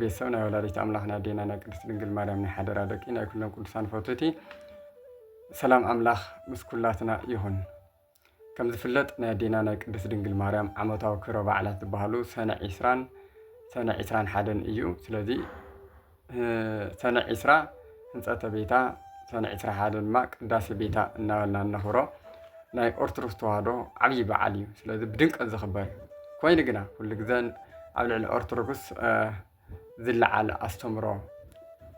بيسونا ولادة أملاخنا دينا نقدس دنجل مريم نحضر دقينا كلنا قدسان فوتوتي سلام أملاخ مسكولاتنا يهون كم زفلت نادينا نقدس دنجل مريم عمتاو كرو بعلات بهالو سنة عسران حدن إيو سلذي سنة عسرا نسأت بيتا سنة عسرا حدن ما قداس بيتا ناولنا النهورو ناي أرتروس توادو عبي بعليو سلذي بدنك أزخبر كوين قنا كل جزان على الأرثوذكس ذل على أستمرار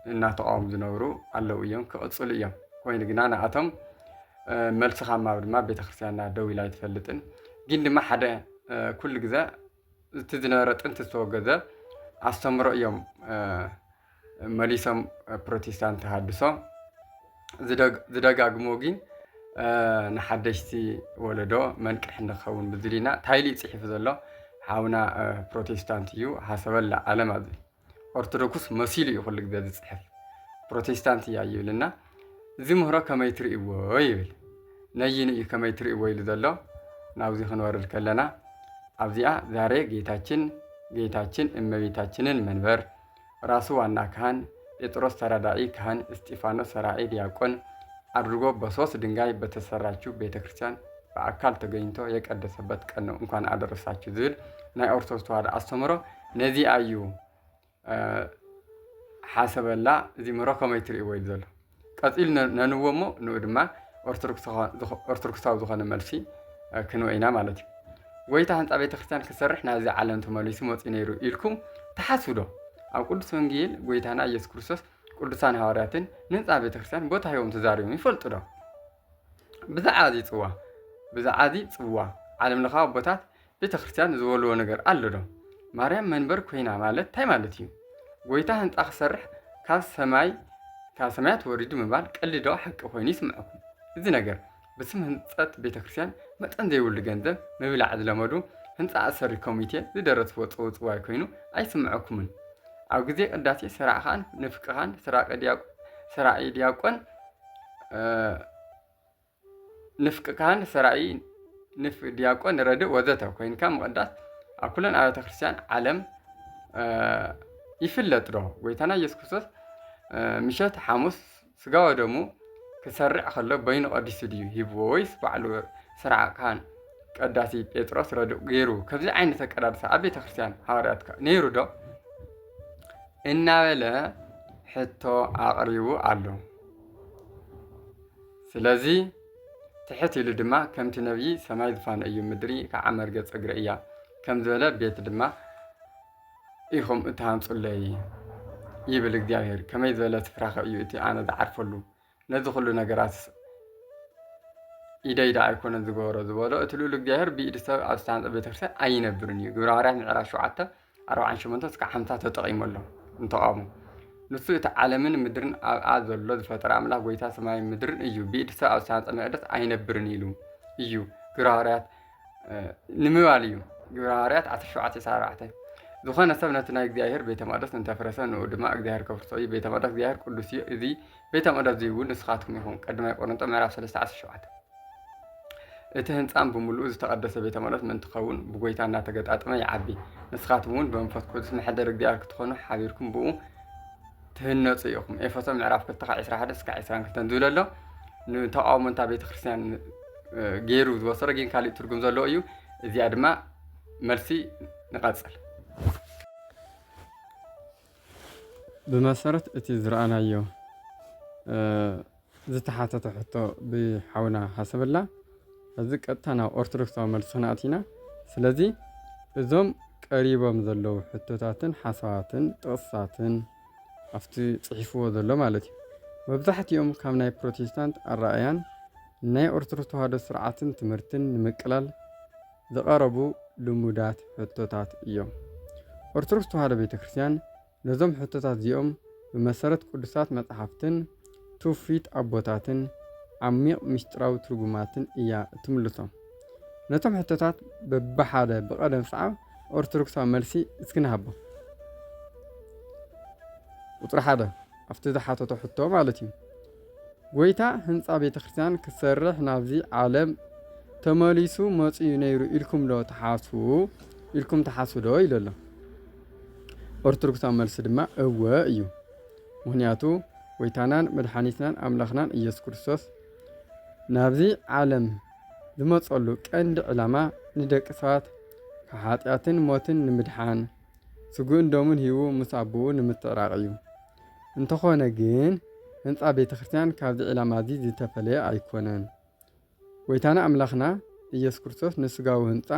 الناتقام زنورو على ويوم كأصل يوم كوين جنانا أتم ملصقة ما بيتخسرنا دوي لا يتفلتن جند ما حدا كل جزاء تزنارت أنت سوق جزاء أستمرار يوم ماليسم بروتستانت هادسا زدق أجموجين نحدثتي ولدو من كحنا خون بذلنا تايلي صحيح الله حاونا بروتستانتيو حسب العالم هذا أرثوذكس مسيلي يقول لك ذا صحيح بروتستانتي يقولنا زي مهرة كما يتري ويل نيجي كما يتري ويل ذلا ناوزي خنوار الكلنا أبزيا ذاري جيتاچن إما بيتاچنن منبر راسو عنا كان يترس سرادائي كان استيفانوس سرائي دياقون أرجو بسوس دنجاي بتسرعشوا بيتكريستيان በአካል ተገኝቶ የቀደሰበት ቀን ነው እንኳን አደረሳችሁ ዝል ናይ ኦርቶዶክስ ተዋህዶ አስተምሮ ነዚ አዩ ሓሰበላ እዚ ምሮ ከመይትሪ ወይ ዘሎ ቀጢል ነንወሞ ነው ድማ ኦርቶዶክሳዊ ዝኾነ መልሲ ክንወይና ማለት እዩ ወይታ ህንጻ ቤተክርስቲያን ክሰርሕ ናዚ ዓለም ተመሊሱ መጽ ነይሩ ኢልኩም ተሓስዶ ኣብ ቅዱስ ወንጌል ጎይታና ኢየሱስ ክርስቶስ ቅዱሳን ሐዋርያትን ንህንጻ ቤተክርስቲያን ቦታ ሂቦም ተዛሪቦም ይፈልጡ ዶ ብዛዓዚ ጽዋ ዓለም ለኻ ቦታት ቤተክርስቲያን ዝወልዎ ነገር ኣሎ ዶ ማርያም መንበር ኮይና ማለት ታይ ማለት እዩ ጎይታ ህንጻ ክሰርሕ ካብ ሰማያት ወሪዱ ምባል ቀልዶ ሓቂ ኮይኑ ይስምዐኩም እዚ ነገር በስም ህንጻት ቤተክርስቲያን መጠን ዘይውል ገንዘብ መብላዕ ዝለመዱ ህንጻ አሰሪ ኮሚቴ ዝደረስዎ ጽዋ ኮይኑ አይስምዐኩምን ኣብ ግዜ ቅዳሴ ስራዕኻን ንፍቅኻን ስራኢ ዲያቆን نفكان سرائي نف دياقون ردء وذاته كوين كام مقدس أكلن على تخرسيان عالم يفلت له ويتنا يسكسس مشات حاموس سجاو دمو كسرع خلوا بين قديس ديو هيبويس بعلو سرع كان قداسي بيتروس ردء غيرو كذا عين تكرر أبي تخرسيان حواراتك نيرو دو إن ولا حتى أقريبو علو سلازي تحتي لدما كم تنبي سماي ذفان أيو مدري كعمر قد أقرأيا كم ذولا بيت دما إيهم اتهام صلي يبلغ دياهر كما ذولا تفراخ أيو اتي أنا دعرف له ندخل نقراس إيدا يكون زبورو اتلو لك دياهر بيدسا أستاند بيترسا أين برني قرارات من عراشو عتا 40 شمنتا سكا حمتا تتقيم الله انتو آمو نسو يتعلمن مدرن أعز الله فترة عمله ويتا سماي مدرن إيو بيدسا أو سانت أميردس أين برنيلو إيو قرارات نمواليو قرارات عتشو عتي سارعته ذوخان سبنا تنايك دياهر بيتا مقدس نتفرسان ودماء دياهر كفرصوي بيتا مقدس دياهر قدسي إذي بيتا مقدس ديوون نسخاتكم يهون قدما يقولون تمعراف 13 شوعته اتهنت أم بملوز تقدس بيتا مقدس من تقوون بقويتا ناتقد أتما يعبي نسخاتمون بمفت قدس محدر دياهر كتخونو حبيركم بقو تهنت سيئكم إفصل معرف كتقع 11 سكع 20 كتندول له نتقاوم من تابيت خرسيان جيروز وصرجين كالي ترجم زلوا أيو زيادة ما مرسي نقصل بمسارة اتزرعنا أيو زتحاتة حتى بحاونا حسب الله هذيك أتنا أرثوذكس ومرسوناتنا سلذي زم قريبا مزلوا حتتاتن حسواتن قصاتن أفتي صحيفو ذلو مالتي وبزحت يوم كام ناي بروتستانت الرأيان ناي أرثوذكس هذا سرعتن تمرتن مقلال ذقربو لمودات حتوتات يوم أرثوذكس هذا بيتكريستيان نظام حتوتات يوم بمسارة قدسات متحفتن توفيت أبوتاتن عميق مشتراو ترجماتن إيا تملتهم نظام حتوتات ببحادة بقدم صعب أرثوذكس ملسي اسكنهبو وطرح هذا افتتاحات تحطه مالتي ويتا هنصا بيت خرسان كسرح نابزي عالم تماليسو مصي نيرو إلكم لو تحاسو إلكم تحاسو دو إلى الله ኦርቶዶክሳዊ መልሲ ድማ እወ እዩ። ምክንያቱ ጎይታናን መድሓኒትናን ኣምላኽናን ኢየሱስ ክርስቶስ ናብዚ ዓለም ዝመፀሉ ቀንዲ ዕላማ ንደቂ ሰባት ካብ ኃጢአትን ሞትን ንምድሓን ስጉእን ደሙን ሂቡ ምስ ኣቦኡ ንምትዕራቕ እዩ። እንተኾነ ግን ህንፃ ቤተ ክርስቲያን ካብዚ ዕላማ እዚ ዝተፈለየ ኣይኮነን። ጎይታና ኣምላኽና ኢየሱስ ክርስቶስ ንስጋዊ ህንፃ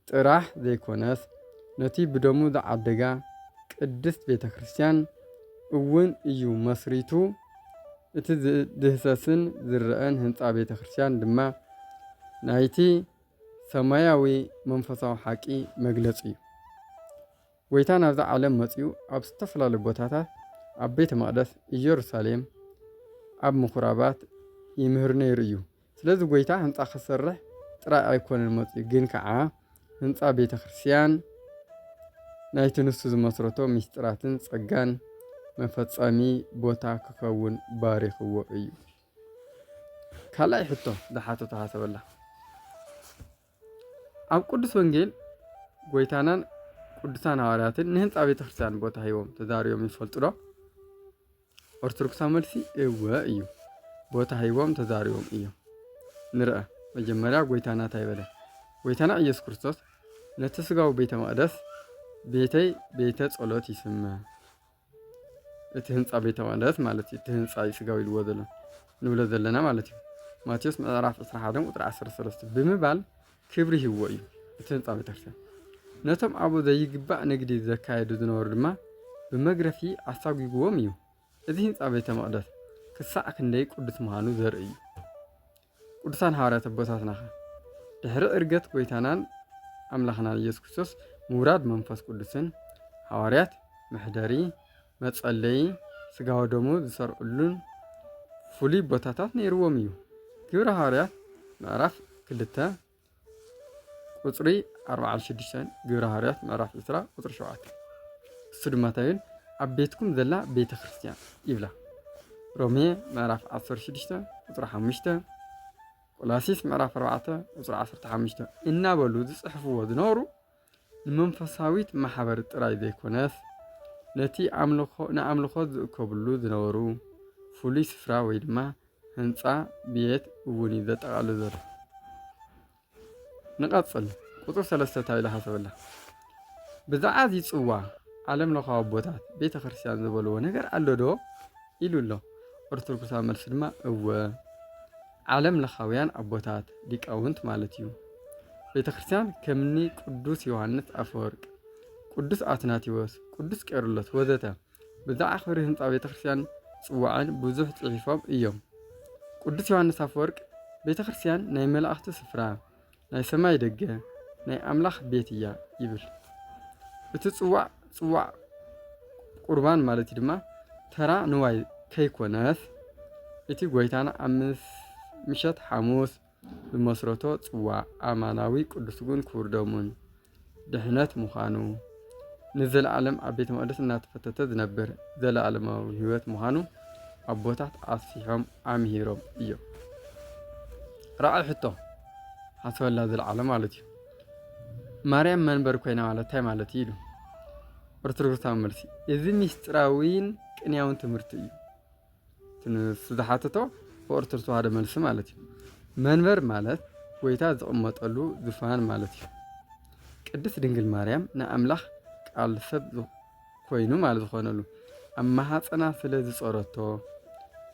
ጥራሕ ዘይኮነስ ነቲ ብደሙ ዝዓደጋ ቅድስት ቤተ ክርስቲያን እውን እዩ መስሪቱ። እቲ ዝህሰስን ዝረአን ህንፃ ቤተ ክርስቲያን ድማ ናይቲ ሰማያዊ መንፈሳዊ ሓቂ መግለፂ እዩ። ጎይታ ናብዚ ዓለም መፂኡ ኣብ ዝተፈላለዩ ቦታታት ኣብ ቤተ መቅደስ ኢየሩሳሌም ኣብ ምኩራባት ይምህር ነይሩ እዩ። ስለዚ ጎይታ ህንፃ ክሰርሕ ጥራይ ኣይኮነን መፂኡ፣ ግን ከዓ ህንፃ ቤተ ክርስቲያን ናይቲ ንሱ ዝመስረቶ ምስጢራትን ጸጋን መፈጸሚ ቦታ ክኸውን ባሪኽዎ እዩ። ካልኣይ ሕቶ ዝሓተቶ ሓሰበላ ኣብ ቅዱስ ወንጌል ጎይታናን ቅዱሳን ሐዋርያትን ንህንፃ ቤተ ክርስቲያን ቦታ ሂቦም ተዛሪቦም ይፈልጡ ዶ? ኦርቶዶክሳዊ መልሲ እወ እዩ። ቦታ ሂቦም ተዛሪቦም እዮም። ንርአ መጀመርያ ጎይታና እንታይ በለ? ጎይታና ኢየሱስ ክርስቶስ ነቲ ስጋዊ ቤተ መቅደስ ቤተይ ቤተ ጸሎት ይስመ። እቲ ህንፃ ቤተ መቅደስ ማለት እቲ ህንፃ ስጋዊ ኢልዎ ዘሎ ንብሎ ዘለና ማለት እዩ። ማቴዎስ ምዕራፍ 21 ቁጥሪ 13 ብምባል ክብሪ ሂብዎ እዩ እቲ ህንፃ ቤተ ክርስቲያን። ነቶም ኣብኡ ዘይግባእ ንግዲ ዘካየዱ ዝነበሩ ድማ ብመግረፊ ኣሳጒግዎም እዩ። እዚ ህንፃ ቤተ መቅደስ ክሳዕ ክንደይ ቅዱስ ምዃኑ ዘርኢ እዩ። ቅዱሳን ሐዋርያት ኣቦታትና ድሕሪ ዕርገት ጎይታናን ኣምላኽናን ኢየሱስ ክርስቶስ ምውራድ መንፈስ ቅዱስን ሐዋርያት መሕደሪ መጸለይ ስጋዊ ደሙ ዝሰርዑሉን ፍሉይ ቦታታት ነይርዎም እዩ። ግብረ ሐዋርያት ምዕራፍ 2 ቁፅሪ 46 ግብረ ሐዋርያት ምዕራፍ 20 ቁፅሪ 7 እሱ ድማ ታይን ኣብ ቤትኩም ዘላ ቤተ ክርስቲያን ይብላ። ሮሜ ምዕራፍ 16 ቁፅሪ 5 ቆላሲስ ምዕራፍ 4 ቁፅሪ 15 እናበሉ ዝጽሕፍዎ ዝነበሩ ንመንፈሳዊት ማሕበር ጥራይ ዘይኮነስ ነቲ ንኣምልኾ ዝእከብሉ ዝነበሩ ፍሉይ ስፍራ ወይ ድማ ህንፃ ቤት እውን እዩ ዘጠቓልሉ ዘሎ። ንቐፅል ቁፅሪ 3 ታይላ ሓሰበላ ብዛዕባ ዝፅዋ ዓለም ለኻዊ ቦታት ቤተ ክርስቲያን ዝበልዎ ነገር ኣሎ ዶ ኢሉ ኣሎ። ኦርቶዶክሳዊ መልሲ ድማ እወ ዓለም ለኻውያን ኣቦታት ሊቃውንት ማለት እዩ። ቤተ ክርስቲያን ከምኒ ቅዱስ ዮሐንስ አፈወርቅ፣ ቅዱስ አትናቴዎስ፣ ቅዱስ ቄርሎስ ወዘተ ብዛዕባ ክብሪ ህንፃ ቤተ ክርስቲያን ጽዋዕን ብዙሕ ጽሒፎም እዮም። ቅዱስ ዮሐንስ አፈወርቅ ቤተ ክርስቲያን ናይ መላእኽቲ ስፍራ፣ ናይ ሰማይ ደገ፣ ናይ ኣምላኽ ቤት እያ ይብል። እቲ ጽዋዕ ቁርባን ማለት ድማ ተራ ንዋይ ከይኮነስ እቲ ጎይታና ኣብ ምሸት ሐሙስ ብመስረቶ ጽዋዕ ኣማናዊ ቅዱስን ክቡር ደሙን ድሕነት ምዃኑ ንዘለዓለም ኣብ ቤተ መቅደስ እናተፈተተ ዝነብር ዘለዓለማዊ ህይወት ምዃኑ ኣቦታት ኣስፊሖም ኣምሂሮም እዮም። ራእይ ሕቶ ሓሰበላ ዘለዓለም ማለት እዩ። ማርያም መንበር ኮይና ማለት እንታይ ማለት እዩ ኢሉ ኦርቶዶክሳዊ መልሲ እዚ ምስጢራዊን ቅንያውን ትምህርቲ እዩ። ዝሓተቶ ብኦርቶዶክስ ተዋህዶ መልሲ ማለት እዩ። መንበር ማለት ጎይታ ዝቕመጠሉ ዙፋን ማለት እዩ። ቅድስት ድንግል ማርያም ንኣምላኽ ቃል ሰብ ኮይኑ ማለት ዝኾነሉ ኣብ ማሓፀና ስለ ዝፀረቶ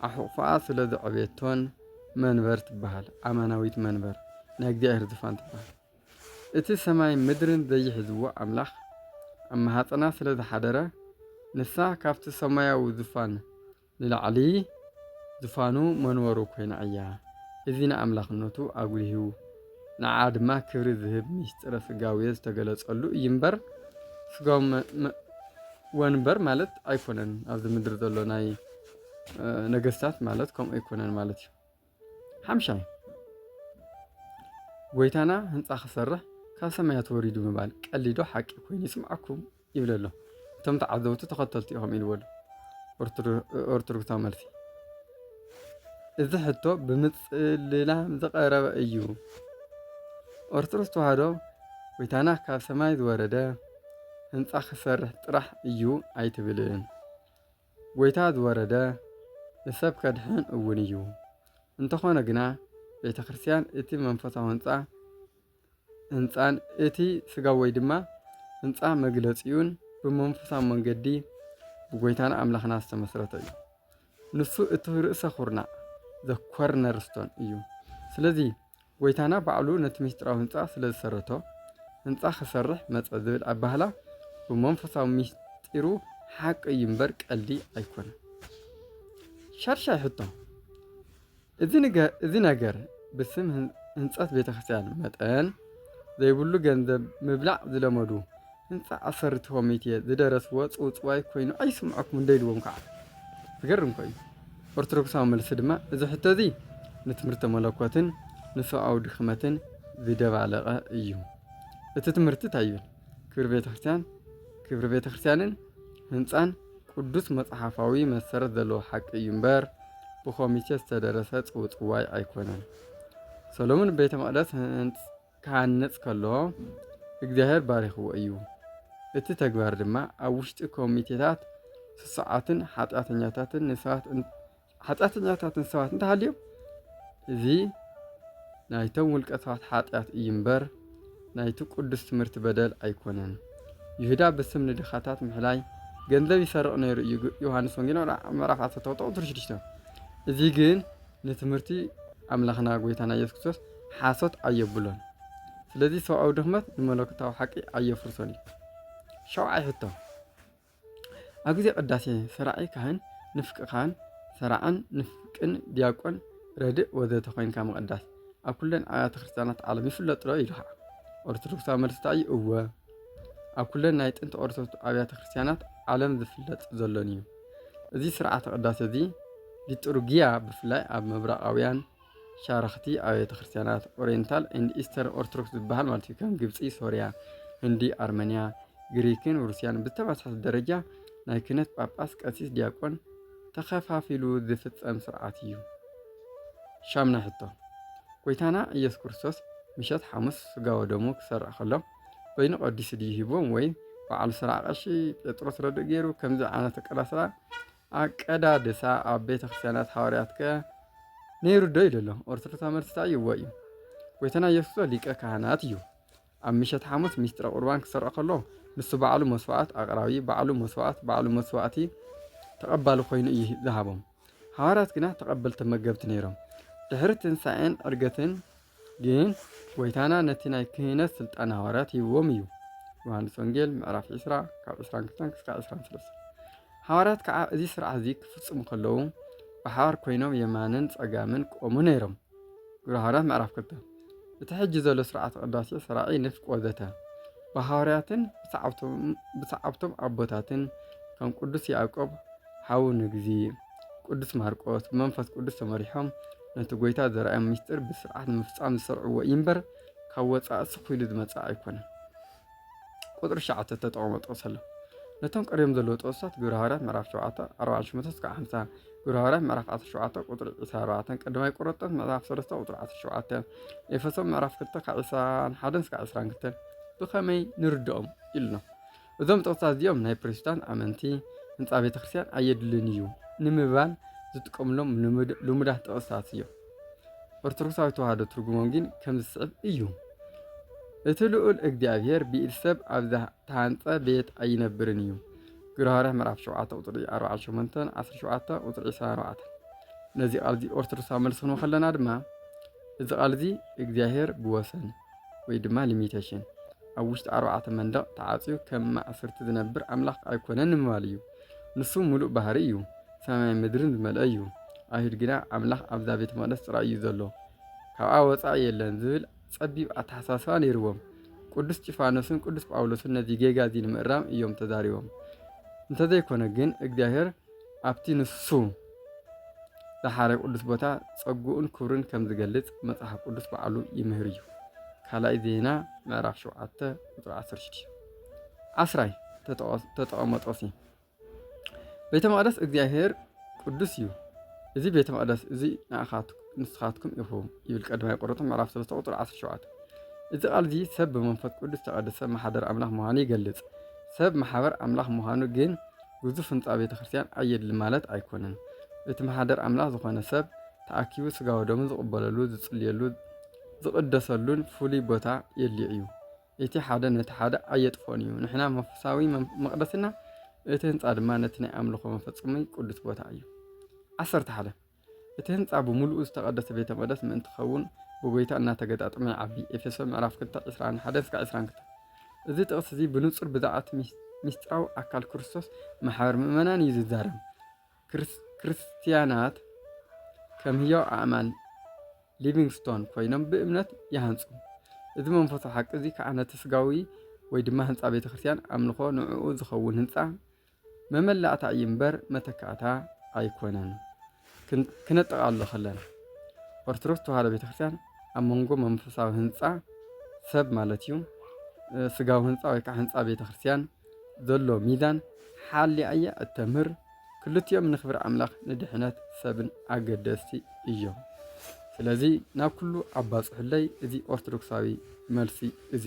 ኣሕቑፋ ስለ ዝዕብየቶን መንበር ትበሃል። ኣማናዊት መንበር ናይ እግዚኣብሔር ዙፋን ትበሃል። እቲ ሰማይ ምድርን ዘይሕዝዎ ኣምላኽ ኣብ ማሓፀና ስለ ዝሓደረ ንሳ ካብቲ ሰማያዊ ዙፋን ንላዕሊ ዙፋኑ መንበሩ ኮይና እያ። እዚ ንኣምላኽነቱ ኣጉልሂቡ ንዓ ድማ ክብሪ ዝህብ ምስጢረ ስጋዊ ዝተገለጸሉ እዩ እምበር ስጋዊ ወንበር ማለት ኣይኮነን። ኣብዚ ምድር ዘሎ ናይ ነገስታት ማለት ከምኡ ኣይኮነን ማለት እዩ። ሓምሻይ ጎይታና ህንፃ ክሰርሕ ካብ ሰማያት ወሪዱ ምባል ቀሊዶ ሓቂ ኮይኑ ይስምዓኩም ይብል ኣሎ። እቶም ተዓዘብቲ ተኸተልቲ ኢኹም ኢልዎ ኣሎ ኦርቶዶክሳዊ መልሲ። እዚ ሕቶ ብምጽልላም ዝቐረበ እዩ። ኦርቶዶክስ ተዋህዶ ጎይታና ካብ ሰማይ ዝወረደ ህንፃ ክሰርሕ ጥራሕ እዩ ኣይትብልን ጎይታ ዝወረደ ንሰብ ከድሕን እውን እዩ እንተኾነ ግና ቤተ ክርስቲያን እቲ መንፈሳዊ ህንፃን እቲ ስጋዊ ወይ ድማ ህንፃ መግለፂውን ብመንፈሳዊ መንገዲ ብጎይታና ኣምላኽና ዝተመስረተ እዩ ንሱ እቲ ርእሰ ኩርናዕ ዘኮርነ ርስቶን እዩ ስለዚ ጎይታና ባዕሉ ነቲ ምስጢራዊ ህንፃ ስለ ዝሰረቶ ህንፃ ክሰርሕ መፀ ዝብል ኣባህላ ብመንፈሳዊ ምስጢሩ ሓቂ እዩ እምበር ቀልዲ ኣይኮነን ሻርሻይ ሕቶ እዚ ነገር ብስም ህንፀት ቤተ ክርስቲያን መጠን ዘይብሉ ገንዘብ ምብላዕ ዝለመዱ ህንፃ ኣሰርቲ ኮሚቴ ዝደረስዎ ፅውፅዋይ ኮይኑ ኣይስምዐኩም እንደይልዎም ከዓ ዝገርም ኮይኑ ኦርቶዶክሳዊ መልሲ ድማ እዚ ሕቶ እዚ ንትምህርተ መለኮትን ንሰብኣዊ ድኽመትን ዝደባለቐ እዩ እቲ ትምህርቲ እንታይ ይብል ክብሪ ቤተ ክርስቲያንን ህንፃን ቅዱስ መፅሓፋዊ መሰረት ዘለዎ ሓቂ እዩ እምበር ብኮሚቴ ዝተደረሰ ፅውፅዋይ ኣይኮነን ሰሎሞን ቤተ መቅደስ ክሃንፅ ከለዎ እግዚኣብሔር ባሪኽዎ እዩ እቲ ተግባር ድማ ኣብ ውሽጢ ኮሚቴታት ስሱዓትን ሓጢአተኛታትን ሰባት እንተሃልዮም እዚ ናይቶም ውልቀ ሰባት ሓጢአት እዩ እምበር ናይቲ ቅዱስ ትምህርቲ በደል ኣይኮነን ይሁዳ ብስም ንድኻታት ምሕላይ ገንዘብ ይሰርቕ ነይሩ እዩ ዮሃንስ ወንጌል ምዕራፍ 12:6 እዚ ግን ንትምህርቲ ኣምላኽና ጎይታና ኢየሱስ ክርስቶስ ሓሶት ኣየብሎን ስለዚ ሰብኣዊ ድኽመት ንመለኮታዊ ሓቂ ኣየፍርሶን እዩ ሸውዓይ ሕቶ ኣብ ግዜ ቅዳሴ ሰራዒ ካህን ንፍቂ ካህን ሰራዓን ንፍቅን ዲያቆን ረድእ ወዘተ ኮይንካ ምቅዳስ ኣብ ኩለን ኣብያተ ክርስቲያናት ዓለም ይፍለጥ ዶ ኢሉ ከዓ ኦርቶዶክሳዊ መልሲ እዩ እወ ኣብ ኩለን ናይ ጥንቲ ኦርቶዶክስ ኣብያተ ክርስቲያናት ዓለም ዝፍለጥ ዘሎን እዩ እዚ ስርዓተ ቅዳሴ እዚ ሊጡርጊያ ብፍላይ ኣብ ምብራቃውያን ሻራኽቲ ኣብያተ ክርስቲያናት ኦሪየንታል ኤንድ ኢስተርን ኦርቶዶክስ ዝበሃል ማለት እዩ ከም ግብፂ ሶርያ ህንዲ ኣርሜንያ ግሪክን ሩስያን ብተመሳሳሊ ደረጃ ናይ ክህነት ጳጳስ ቀሲስ ዲያቆን ተኸፋፊሉ ዝፍፀም ስርዓት እዩ ሻምናይ ሕቶ ጎይታና ኢየሱስ ክርስቶስ ምሸት ሐሙስ ስጋ ወደሙ ክሰርዕ ከሎ በይኑ ቀዲስ ድዩ ሂቦም ወይ በዓል ስራዕ ቀሺ ጴጥሮስ ረድእ ገይሩ ከምዚ ዓይነት ኣቀዳስራ ኣቀዳድሳ ኣብ ቤተ ክርስቲያናት ሃዋርያት ከ ነይሩ ዶ ኢሉ ኣሎ ኦርቶዶክሳዊ መልሲ እዩ እዩ ጎይታና ኢየሱስ ክርስቶስ ሊቀ ካህናት እዩ ኣብ ምሸት ሐሙስ ምስጢረ ቁርባን ክሰርዕ ከሎ ንሱ ባዕሉ መስዋዕት ኣቅራቢ ባዕሉ መስዋዕቲ ተቐባሊ ኮይኑ እዩ ዝሃቦም ሃዋርያት ግና ተቐበልቲ መገብቲ ነይሮም ድሕሪ ትንሳኤን ዕርገትን ግን ጎይታና ነቲ ናይ ክህነት ስልጣን ሃዋርያት ሂብዎም እዩ ዮሃንስ ወንጌል ምዕራፍ 20 ካብ 22-23 ሃዋርያት ከዓ እዚ ስርዓት እዚ ክፍፅሙ ከለዉ ብሓባር ኮይኖም የማንን ፀጋምን ቆሙ ነይሮም ግብረ ሃዋርያት ምዕራፍ 2 እቲ ሕጂ ዘሎ ስርዓት ቅዳሴ ሰራዒ ንፍቅ ወዘተ ብሃዋርያትን ብሰዓብቶም ኣቦታትን ከም ቅዱስ ያዕቆብ ሓው ንግዚ ቅዱስ ማርቆስ ብመንፈስ ቅዱስ ተመሪሖም ነቲ ጎይታ ዘርአዮም ምስጢር ብስርዓት ንምፍፃም ዝሰርዕዎ እምበር ካብ ወፃኢ ስኺሉ ዝመፅእ ኣይኮነን ቁጥሪ 9 ተጠቕሞ ጥቕስ ኣሎ ነቶም ቀሪቦም ዘለዉ ጥቕስታት ግብረ ሃዋርያት ምዕራፍ 7:48-50 ግብረ ሃዋርያት ምዕራፍ 17 ቁጥሪ 24 ቀዳማይ ቆሮንቶስ ምዕራፍ 3 ቁጥሪ 17 ኤፌሶን ምዕራፍ 2:21-22 ብኸመይ ንርድኦም ኢሉና እዞም ጥቕስታት እዚኦም ናይ ፕሮቴስታንት ኣመንቲ ህንፃ ቤተ ክርስቲያን ኣየድልን እዩ ንምባል ዝጥቀምሎም ልሙዳት ጥቕስታት እዮም ኦርቶዶክሳዊ ተዋህዶ ትርጉሞም ግን ከም ዝስዕብ እዩ እቲ ልዑል እግዚኣብሔር ብኢድ ሰብ ኣብ ዝተሃንፀ ቤት ኣይነብርን እዩ ግብረ ሃዋርያት ምዕራፍ 7 ቁጥሪ 48-17 ቁጥሪ 24 ነዚ ቃል እዚ ኦርቶዶክሳዊ መልሲ ክንቦ ከለና ድማ እዚ ቃል እዚ እግዚኣብሔር ብወሰን ወይ ድማ ሊሚቴሽን ኣብ ውሽጢ 4 መንደቕ ተዓፅዩ ከም ማእሰርቲ ዝነብር ኣምላኽ ኣይኮነን ንምባል እዩ ንሱ ሙሉእ ባህሪ እዩ ሰማይ ምድርን ዝመልአ እዩ ኣይሁድ ግና ኣምላኽ ኣብዛ ቤተ መቅደስ ጥራይ እዩ ዘሎ ካብኣ ወፃኢ የለን ዝብል ፀቢብ ኣተሓሳስባ ነይርዎም ቅዱስ እስጢፋኖስን ቅዱስ ጳውሎስን ነዚ ጌጋ እዚ ንምእራም እዮም ተዛሪቦም እንተዘይኮነ ግን እግዚኣብሔር ኣብቲ ንሱ ዝሓረ ቅዱስ ቦታ ፀጉኡን ክብርን ከም ዝገልጽ መጽሓፍ ቅዱስ ባዕሉ ይምህር እዩ ካልኣይ ዜና ምዕራፍ 7 ቁጥሪ 16 10 ተጠቐመጦሲ ቤተ መቅደስ እግዚአብሔር ቅዱስ እዩ እዚ ቤተ መቅደስ እዚ ንስኻትኩም ኢኹም ይብል ቀዳማይ ቆሮንቶስ ምዕራፍ 3 ቁጥሪ 17 እዚ ቃል እዚ ሰብ ብመንፈስ ቅዱስ ተቀደሰ ማሕደር ኣምላኽ ምዃኑ ይገልጽ ሰብ ማሕበር ኣምላኽ ምዃኑ ግን ግዙፍ ህንፃ ቤተ ክርስቲያን ኣየድሊ ማለት ኣይኮነን። እቲ ማሕደር ኣምላኽ ዝኾነ ሰብ ተኣኪቡ ስጋው ደሙ ዝቕበለሉ ዝጽልየሉ ዝቕደሰሉን ፍሉይ ቦታ የድልዮ እዩ። እቲ ሓደ ነቲ ሓደ ኣየጥፎን እዩ። ንሕና መንፈሳዊ መቕደስና እቲ ህንፃ ድማ ነቲ ናይ ኣምልኾ መፈጸሚ ቅዱስ ቦታ እዩ። 11 እቲ ህንፃ ብምሉኡ ዝተቐደሰ ቤተ መቅደስ ምእንቲ ኸውን ብጎይታ እናተገጣጠመ ይዓቢ። ኤፌሶን ምዕራፍ 2:21-22 እዚ ጥቕስ እዚ ብንጹር ብዛዕባ ምስጢራዊ ኣካል ክርስቶስ ማሕበር ምእመናን እዩ ዝዛረብ። ክርስቲያናት ከም ህያው ኣእማን ሊቪንግስቶን ኮይኖም ብእምነት ይሃንጹ። እዚ መንፈሳዊ ሓቂ እዚ ከዓ ነቲ ስጋዊ ወይ ድማ ህንፃ ቤተ ክርስቲያን ኣምልኾ ንዕኡ ዝኸውን ህንፃ መመላእታ እዩ እምበር መተካእታ ኣይኮነን። ክነጠቓሎ ከለና ኦርቶዶክስ ተዋህዶ ቤተ ክርስቲያን ኣብ መንጎ መንፈሳዊ ህንፃ ሰብ ማለት እዩ ስጋዊ ህንፃ ወይ ከዓ ህንፃ ቤተ ክርስቲያን ዘሎ ሚዛን ሓልያ እያ እተምህር። ክልቲኦም ንኽብሪ ኣምላኽ ንድሕነት ሰብን ኣገደስቲ እዮም። ስለዚ ናብ ኩሉ ኣባፅሑለይ እዚ ኦርቶዶክሳዊ መልሲ እዚ